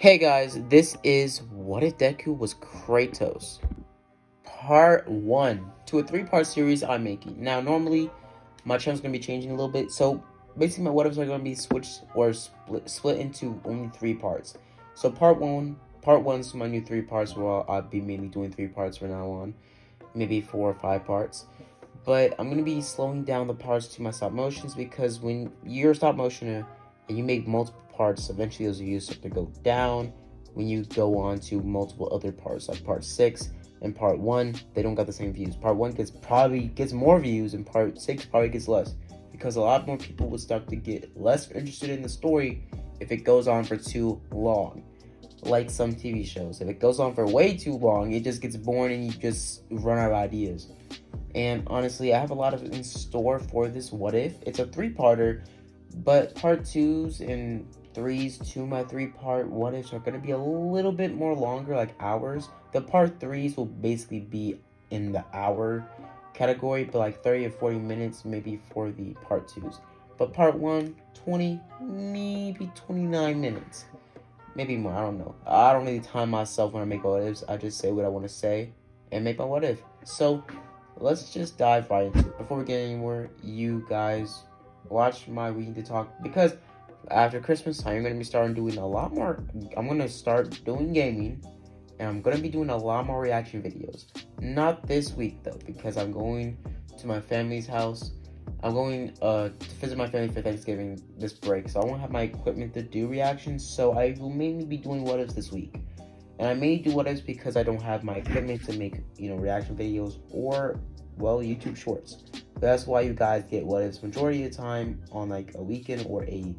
Hey guys, this is What If Deku Was Kratos, part 1 to a 3-part series I'm making. Now, normally, my channel's going to be changing a little bit, so basically my what ifs are going to be switched or split into only 3 parts. So part 1's my new 3 parts, where I'll be mainly doing 3 parts from now on, maybe 4 or 5 parts. But I'm going to be slowing down the parts to my stop motions, because when you're a stop motioner and you make multiple parts, eventually those views start to go down. When you go on to multiple other parts, like part 6 and part 1, they don't got the same views. Part 1 probably gets more views, and part 6 probably gets less, because a lot more people will start to get less interested in the story if it goes on for too long. Like some TV shows, if it goes on for way too long, it just gets boring and you just run out of ideas. And honestly, I have a lot of in store for this what if. It's a 3-parter, but part 2s and 3s to my 3-part what ifs are going to be a little bit more longer, like hours. The part 3s will basically be in the hour category, but like 30 or 40 minutes maybe for the part 2s. But part 1, 20, maybe 29 minutes. Maybe more, I don't know. I don't really time myself when I make what ifs. I just say what I want to say and make my what if. So let's just dive right into it. Before we get anywhere, you guys watch my We Need to Talk, because after Christmas time, I'm going to be starting doing a lot more. I'm going to start doing gaming, and I'm going to be doing a lot more reaction videos. Not this week, though, because I'm going to my family's house. I'm going to visit my family for Thanksgiving this break, so I won't have my equipment to do reactions, so I will mainly be doing what ifs this week. And I may do what ifs because I don't have my equipment to make, reaction videos or, well, YouTube shorts. But that's why you guys get what ifs majority of the time on like a weekend or a,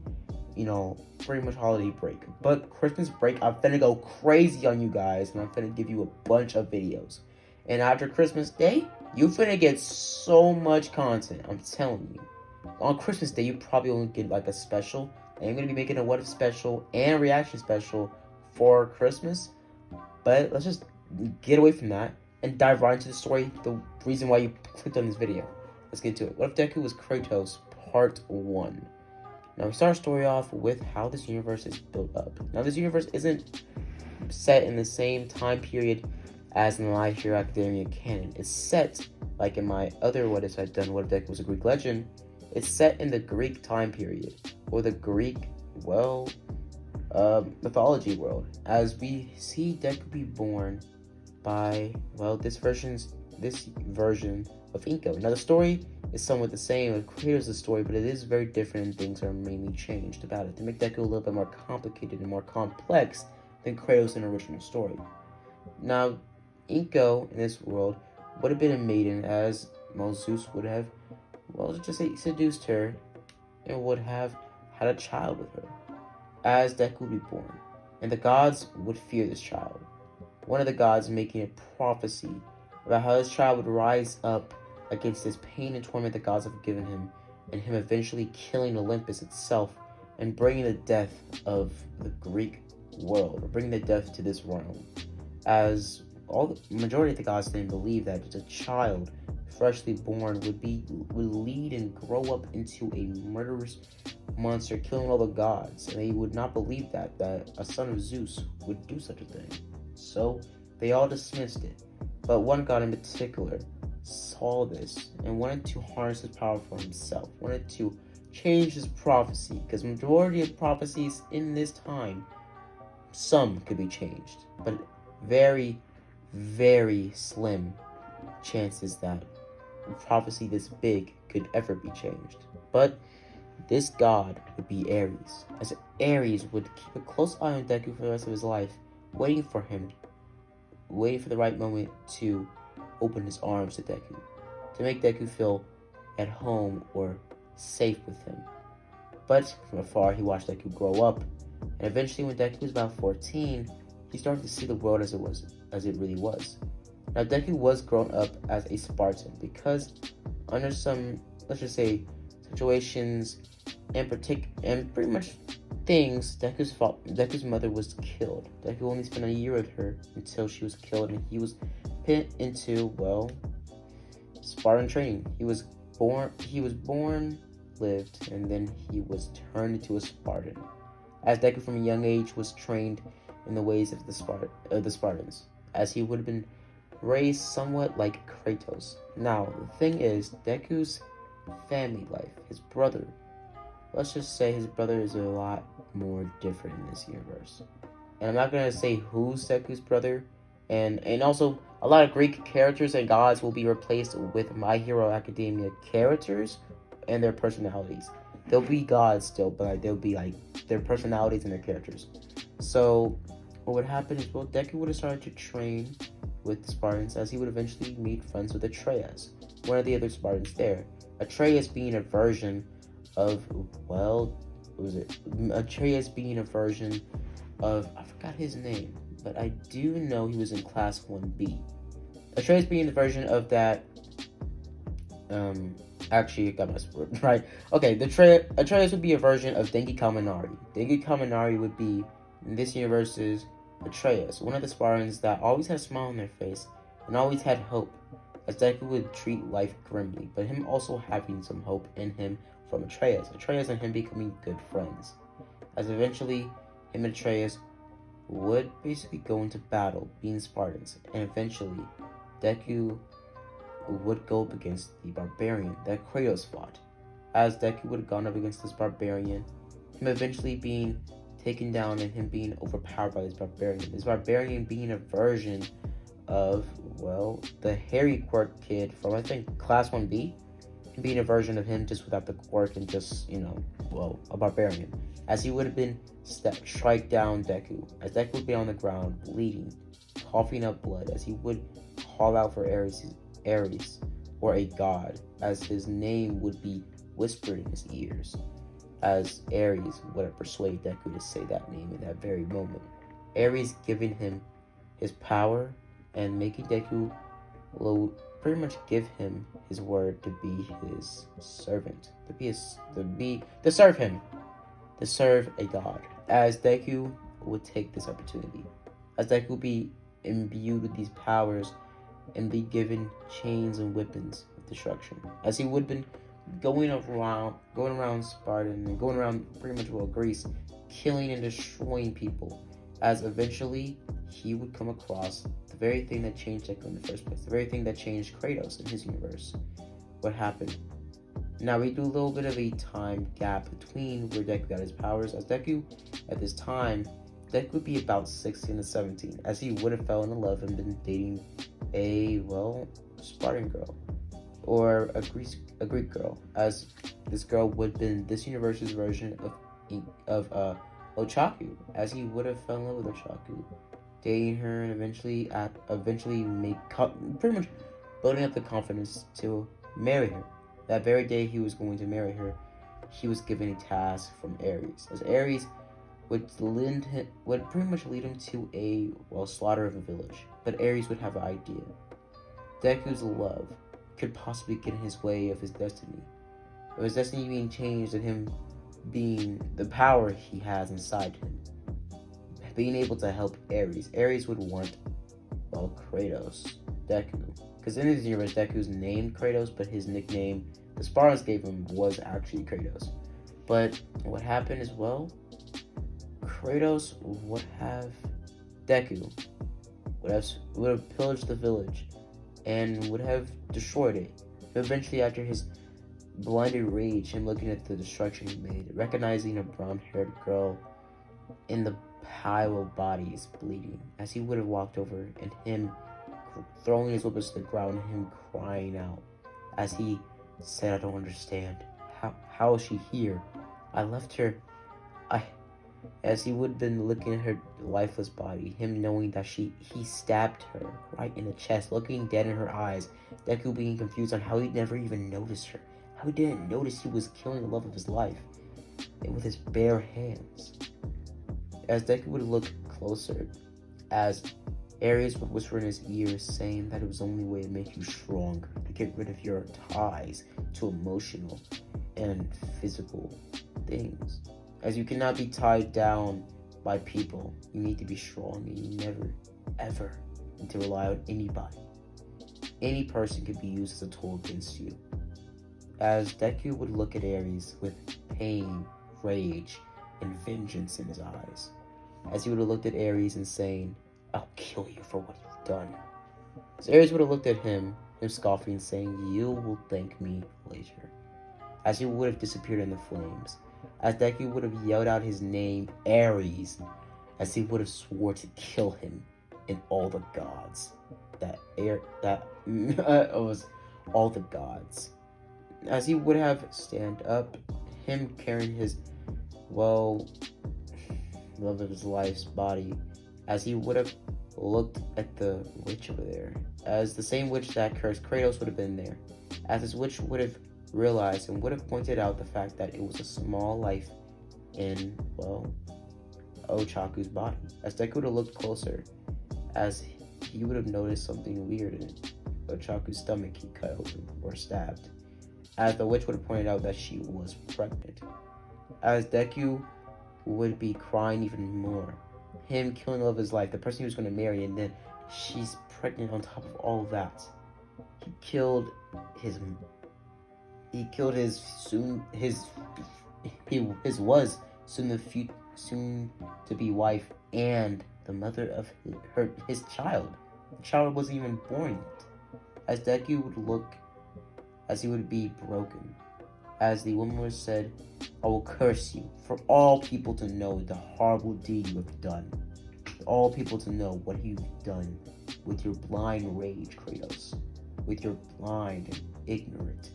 pretty much holiday break. But Christmas break, I'm finna go crazy on you guys, and I'm finna give you a bunch of videos. And after Christmas Day, you finna get so much content, I'm telling you. On Christmas Day, you probably only get like a special. I'm gonna be making a what if special and a reaction special for Christmas. But let's just get away from that and dive right into the story, the reason why you clicked on this video. Let's get to it. What if Deku Was Kratos, part 1. Now we start our story off with how this universe is built up. Now this universe isn't set in the same time period as in the My Hero Academia canon. It's set, like in my other what ifs I've done, what if Deku was a Greek legend, it's set in the Greek time period, or the Greek, mythology world, as we see Deku be born by, this version of Inko. Now the story is somewhat the same of Kratos' story, but it is very different, and things are mainly changed about it to make Deku a little bit more complicated and more complex than Kratos in the original story. Now, Inko in this world would have been a maiden, as Zeus would have, just say seduced her and would have had a child with her, as Deku would be born, and the gods would fear this child. One of the gods making a prophecy about how his child would rise up against this pain and torment the gods have given him, and him eventually killing Olympus itself and bringing the death of the Greek world, or bringing the death to this realm, as the majority of the gods didn't believe that a child freshly born would lead and grow up into a murderous monster killing all the gods, and they would not believe that a son of Zeus would do such a thing. So they all dismissed it. But one god in particular saw this and wanted to harness his power for himself, wanted to change his prophecy, because majority of prophecies in this time, some could be changed, but very, very slim chances that a prophecy this big could ever be changed. But this god would be Ares, as Ares would keep a close eye on Deku for the rest of his life, waiting for the right moment to open his arms to Deku, to make Deku feel at home or safe with him. But from afar, he watched Deku grow up, and eventually when Deku was about 14, he started to see the world as it really was. Now Deku was grown up as a Spartan, because under some, let's just say, situations and pretty much things, Deku's mother was killed. Deku only spent a year with her until she was killed, and he was put into, Spartan training. He was born, lived, and then he was turned into a Spartan. As Deku from a young age was trained in the ways of the Spartans, as he would have been raised somewhat like Kratos. Now, the thing is, Deku's family life, his brother, let's just say his brother is a lot more different in this universe. And I'm not gonna say who's Deku's brother, and also a lot of Greek characters and gods will be replaced with My Hero Academia characters and their personalities. They'll be gods still, but they'll be like their personalities and their characters. So what would happen is, well, Deku would have started to train with the Spartans, as he would eventually meet friends with Atreus, one of the other Spartans there. Atreus being a version of, well, what was it? Atreus being a version of, I forgot his name, but I do know he was in Class 1B. Atreus being the version of that, actually, I got my word right. Okay, Atreus would be a version of Denki Kaminari. Denki Kaminari would be, in this universe's Atreus, one of the Spartans that always had a smile on their face and always had hope, as Deku would treat life grimly, but him also having some hope in him from Atreus and him becoming good friends, as eventually him and Atreus would basically go into battle, being Spartans, and eventually Deku would go up against the barbarian that Kratos fought. As Deku would have gone up against this barbarian, him eventually being taken down and him being overpowered by this barbarian being a version of, well, the Harry Quirk kid from, I think, Class 1B, being a version of him just without the quirk and just, well, a barbarian, as he would have been strike down Deku, as Deku would be on the ground, bleeding, coughing up blood, as he would call out for Ares, or a god, as his name would be whispered in his ears, as Ares would have persuaded Deku to say that name in that very moment. Ares giving him his power and making Deku pretty much give him his word to be his servant, to serve a god, as Deku would take this opportunity, as Deku would be imbued with these powers and be given chains and weapons of destruction, as he would have been going around Sparta and going around pretty much, well, Greece, killing and destroying people, as eventually he would come across the very thing that changed Deku in the first place, the very thing that changed Kratos in his universe. What happened? Now we do a little bit of a time gap between where Deku got his powers, as Deku, at this time, Deku would be about 16 to 17, as he would have fallen in love and been dating a, well, Spartan girl, or a Greek girl, as this girl would have been this universe's version of Ochaku, as he would have fell in love with Ochaku, dating her, and eventually pretty much building up the confidence to marry her. That very day he was going to marry her, he was given a task from Ares, as Ares would pretty much lead him to a, well, slaughter of a village. But Ares would have an idea. Deku's love could possibly get in his way of his destiny. Of his destiny being changed, and him being the power he has inside him, being able to help Ares. Ares would want, well, Kratos, Deku. Because in his universe, Deku's named Kratos, but his nickname the Spartans gave him was actually Kratos. But what happened is, well, Kratos would have Deku would have pillaged the village and would have destroyed it. But eventually, after his blinded rage, him looking at the destruction he made, recognizing a brown-haired girl in the pile of bodies bleeding, as he would have walked over and him throwing his weapons to the ground and him crying out, as he said, "I don't understand. How is she here? I left her. As he would have been looking at her lifeless body, him knowing that he stabbed her right in the chest, looking dead in her eyes, Deku being confused on how he never even noticed her, how he didn't notice he was killing the love of his life, and with his bare hands. As Deku would look closer, as Ares would whisper in his ear, saying that it was the only way to make you stronger, to get rid of your ties to emotional and physical things. As you cannot be tied down by people, you need to be strong, and you never, ever need to rely on anybody. Any person could be used as a tool against you." As Deku would look at Ares with pain, rage, and vengeance in his eyes, as he would have looked at Ares and saying, "I'll kill you for what you've done." As Ares would have looked at him scoffing and saying, "You will thank me later." As he would have disappeared in the flames. As Deku would have yelled out his name, Ares, as he would have swore to kill him and all the gods. It was all the gods. As he would have stand up, him carrying his, love of his life's body, as he would have looked at the witch over there, as the same witch that cursed Kratos would have been there, as this witch would have realized and would have pointed out the fact that it was a small life in, Ochaku's body. As Deku would have looked closer, as he would have noticed something weird in Ochaku's stomach he cut open or stabbed, as the witch would have pointed out that she was pregnant. As Deku would be crying even more, him killing the love of his life, the person he was going to marry, and then she's pregnant on top of all of that. He killed his soon to be wife and the mother of his child. The child wasn't even born yet. As Deku would look, as he would be broken, as the woman would have said, "I will curse you for all people to know the horrible deed you have done. For all people to know what you've done with your blind rage, Kratos. With your blind and ignorant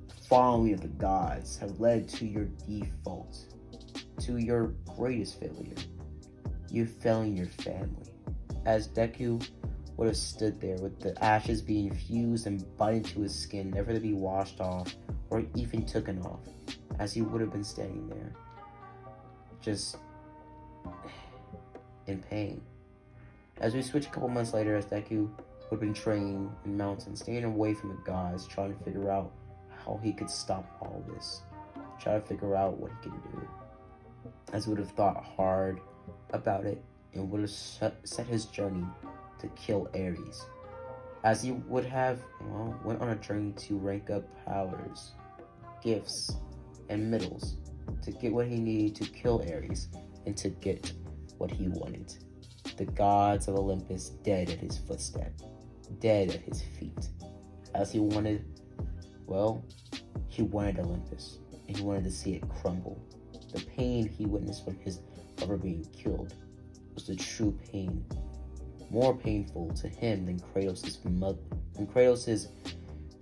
following of the gods have led to your default, to your greatest failure. You failing your family." As Deku would have stood there with the ashes being fused and biting to his skin, never to be washed off or even taken off, as he would have been standing there, just in pain. As we switch a couple months later, as Deku would have been training in mountains, staying away from the gods, trying to figure out how he could stop all this, try to figure out what he can do. As he would have thought hard about it and would have set his journey to kill Ares. As he would have, went on a journey to rank up powers, gifts, and medals to get what he needed to kill Ares and to get what he wanted. The gods of Olympus dead at his footstep, dead at his feet. As he wanted Olympus, and he wanted to see it crumble. The pain he witnessed from his lover being killed was the true pain, more painful to him than Kratos'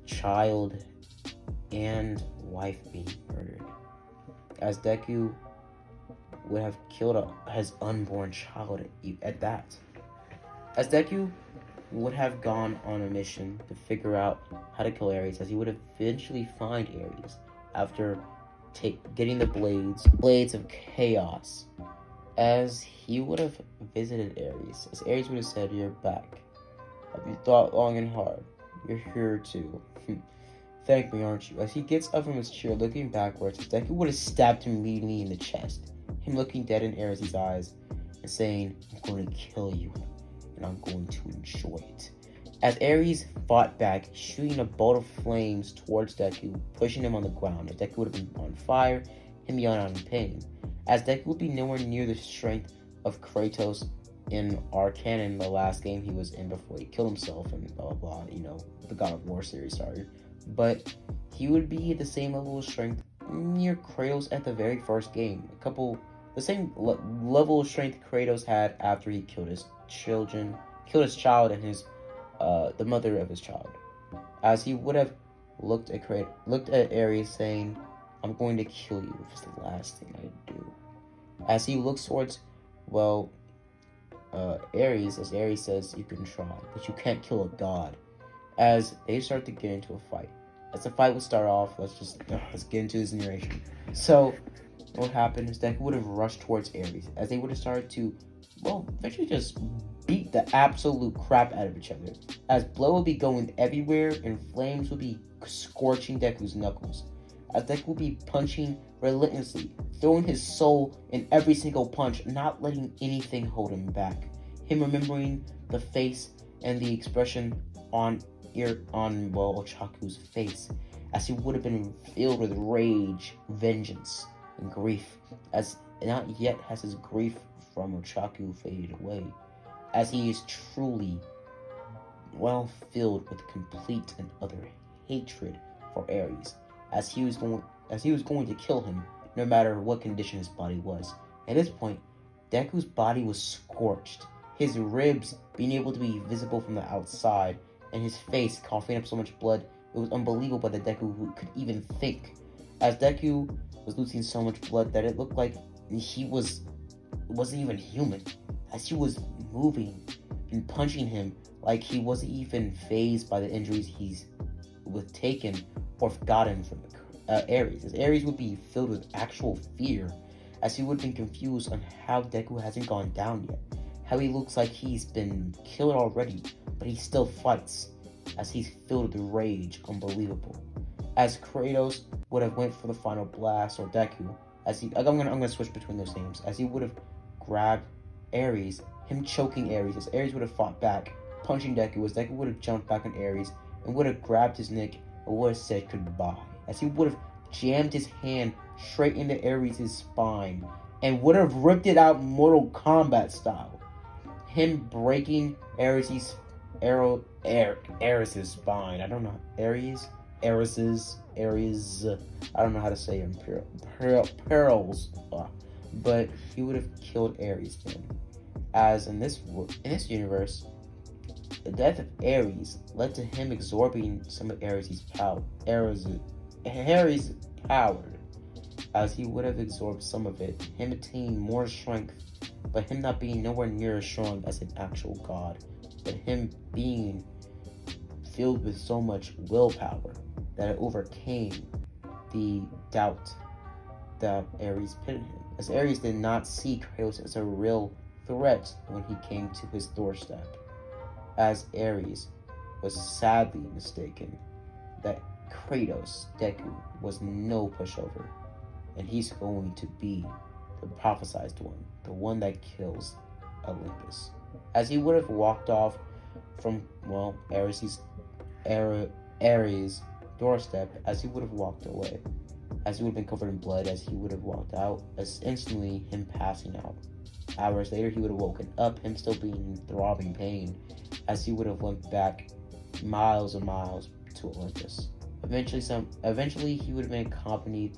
child and wife being murdered. As Deku would have killed his unborn child at that. As Deku would have gone on a mission to figure out how to kill Ares, as he would eventually find Ares after getting the blades of chaos, as he would have visited Ares, as Ares would have said, "You're back. Have you thought long and hard? You're here too. Thank me, aren't you?" As he gets up from his chair, looking backwards, as Deku would have stabbed him immediately in the chest, him looking dead in Ares' eyes and saying, "I'm going to kill you, and I'm going to enjoy it." As Ares fought back, shooting a bolt of flames towards Deku, pushing him on the ground, as Deku would have been on fire, him yelling out in pain. As Deku would be nowhere near the strength of Kratos in our canon, the last game he was in before he killed himself and blah blah blah, the God of War series started. But he would be at the same level of strength near Kratos at the very first game. The same level of strength Kratos had after he killed his child and the mother of his child. As he would have looked at Ares saying, "I'm going to kill you, which is the last thing I do." As he looks towards, Ares, as Ares says, "You can try, but you can't kill a god." As they start to get into a fight. As the fight would start off, let's get into this narration. So, what happened is Deku would have rushed towards Ares, as they would have started to, eventually just beat the absolute crap out of each other. As blood would be going everywhere, and flames would be scorching Deku's knuckles. As Deku would be punching relentlessly, throwing his soul in every single punch, not letting anything hold him back. Him remembering the face and the expression on Ochaku's face, as he would have been filled with rage, vengeance, and grief, as not yet has his grief from Ochaku faded away, as he is truly, well, filled with complete and utter hatred for Ares, as he was going to kill him, no matter what condition his body was. At this point, Deku's body was scorched, his ribs being able to be visible from the outside, and his face coughing up so much blood it was unbelievable that Deku could even think, as Deku was losing so much blood that it looked like he wasn't even human, as he was moving and punching him like he wasn't even phased by the injuries he's taken or gotten from Ares, as Ares would be filled with actual fear, as he would have been confused on how Deku hasn't gone down yet, how he looks like he's been killed already, but he still fights, as he's filled with rage, unbelievable. As Kratos would have went for the final blast, or Deku, I'm gonna switch between those names, as he would have grabbed Ares, him choking Ares, as Ares would have fought back, punching Deku, as Deku would have jumped back on Ares, and would have grabbed his neck, and would have said goodbye, as he would have jammed his hand straight into Ares' spine, and would have ripped it out Mortal Kombat style, him breaking Ares' spine. I don't know. Ares. I don't know how to say him. Pearls. But he would have killed Ares then. As in this universe, the death of Ares led to him absorbing some of Ares' power. As he would have absorbed some of it, him attaining more strength, but him not being nowhere near as strong as an actual god, but him being filled with so much willpower that it overcame the doubt that Ares put in him, as Ares did not see Kratos as a real threat when he came to his doorstep, as Ares was sadly mistaken that Kratos, Deku, was no pushover, and he's going to be the prophesized one, the one that kills Olympus. As he would have walked off from, well, Ares' doorstep, as he would have walked away, as he would have been covered in blood, as he would have walked out, as instantly him passing out. Hours later, he would have woken up, him still being in throbbing pain, as he would have went back miles and miles to Olympus. Eventually, he would have been accompanied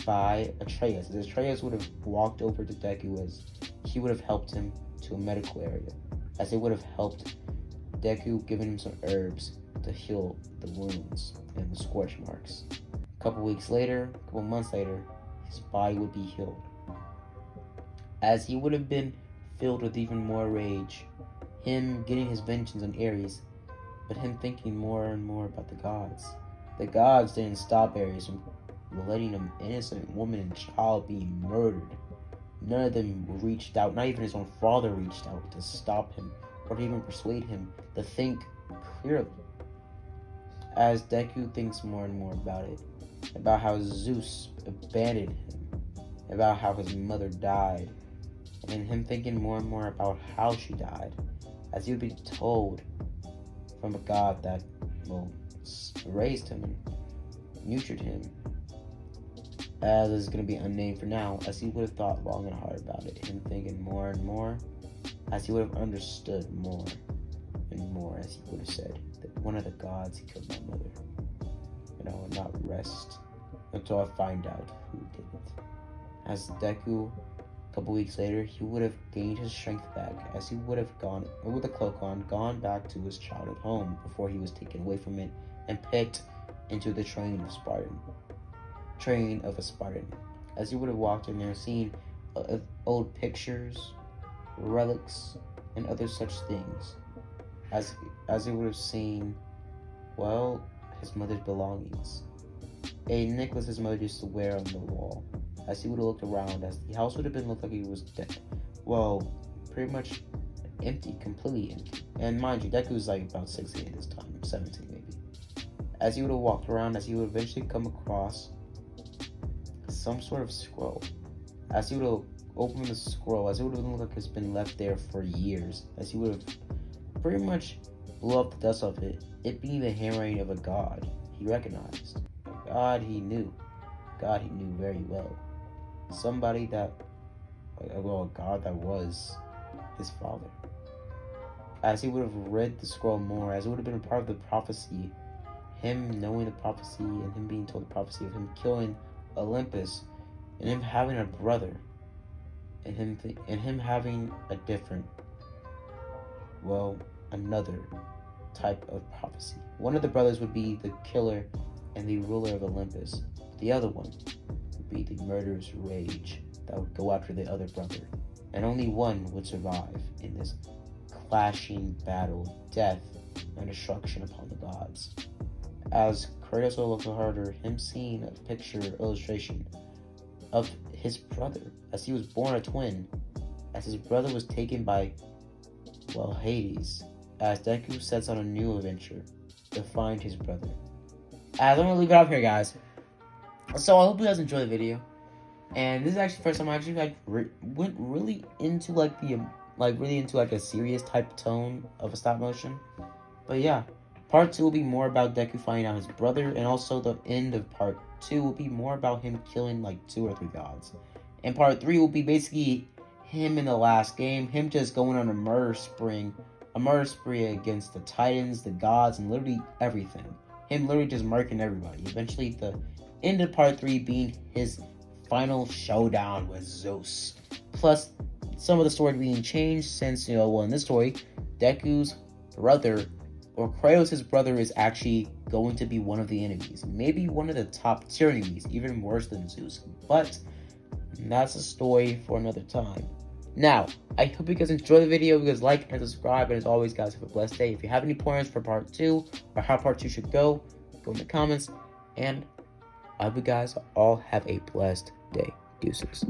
by Atreus. As Atreus would have walked over to Deku, as he would have helped him to a medical area, as they would have helped Deku, giving him some herbs to heal the wounds and the scorch marks. A couple months later, his body would be healed, as he would have been filled with even more rage, him getting his vengeance on Ares, but him thinking more and more about the gods. The gods didn't stop Ares from letting an innocent woman and child be murdered. None of them reached out, not even his own father reached out to stop him or to even persuade him to think clearly. As Deku thinks more and more about it, about how Zeus abandoned him, about how his mother died, and him thinking more and more about how she died, as he would be told from a god that, well, raised him and nurtured him, as is going to be unnamed for now, as he would have thought long and hard about it, him thinking more and more, as he would have understood more and more, as he would have said that one of the gods killed my mother, and I will not rest until I find out who did it. As Deku, a couple weeks later, he would have gained his strength back, as he would have gone, with the cloak on, gone back to his childhood home before he was taken away from it and picked into the train of a Spartan. As he would have walked in there, seen old pictures, relics, and other such things, as he would have seen, well, his mother's belongings, a necklace his mother used to wear on the wall, as he would have looked around, as the house would have looked like he was dead, well, pretty much empty, completely empty. And mind you, Deku was like about 16 at this time, 17 maybe. As he would have walked around, as he would eventually come across some sort of scroll, as he would have opened the scroll, as it would have looked like it's been left there for years, as he would have pretty much blew up the dust of it, it being the handwriting of a god he recognized, a god he knew very well, somebody that, a god that was his father. As he would have read the scroll more, as it would have been a part of the prophecy, him knowing the prophecy and him being told the prophecy of him killing Olympus, and him having a brother, and him having a different, another type of prophecy. One of the brothers would be the killer and the ruler of Olympus. The other one would be the murderous rage that would go after the other brother. And only one would survive in this clashing battle, death and destruction upon the gods. As Kratos will look harder, him seeing a picture illustration of his brother, as he was born a twin, as his brother was taken by, Hades, as Deku sets on a new adventure to find his brother. As I'm gonna leave it off here, guys. So I hope you guys enjoy the video. And this is actually the first time I actually went really into a serious type tone of a stop motion. But yeah, part 2 will be more about Deku finding out his brother, and also the end of part 2 will be more about him killing 2 or 3 gods. And part 3 will be basically him in the last game, him just going on a murder spree against the Titans, the gods, and literally everything. Him literally just murking everybody. Eventually, the end of part 3 being his final showdown with Zeus. Plus, some of the story being changed since, in this story, Deku's brother, or Kratos' brother, is actually going to be one of the enemies. Maybe one of the top tier enemies, even worse than Zeus. But that's a story for another time. Now, I hope you guys enjoy the video. You guys like and subscribe. And as always, guys, have a blessed day. If you have any plans for part 2 or how part 2 should go in the comments. And I hope you guys all have a blessed day. Deuces.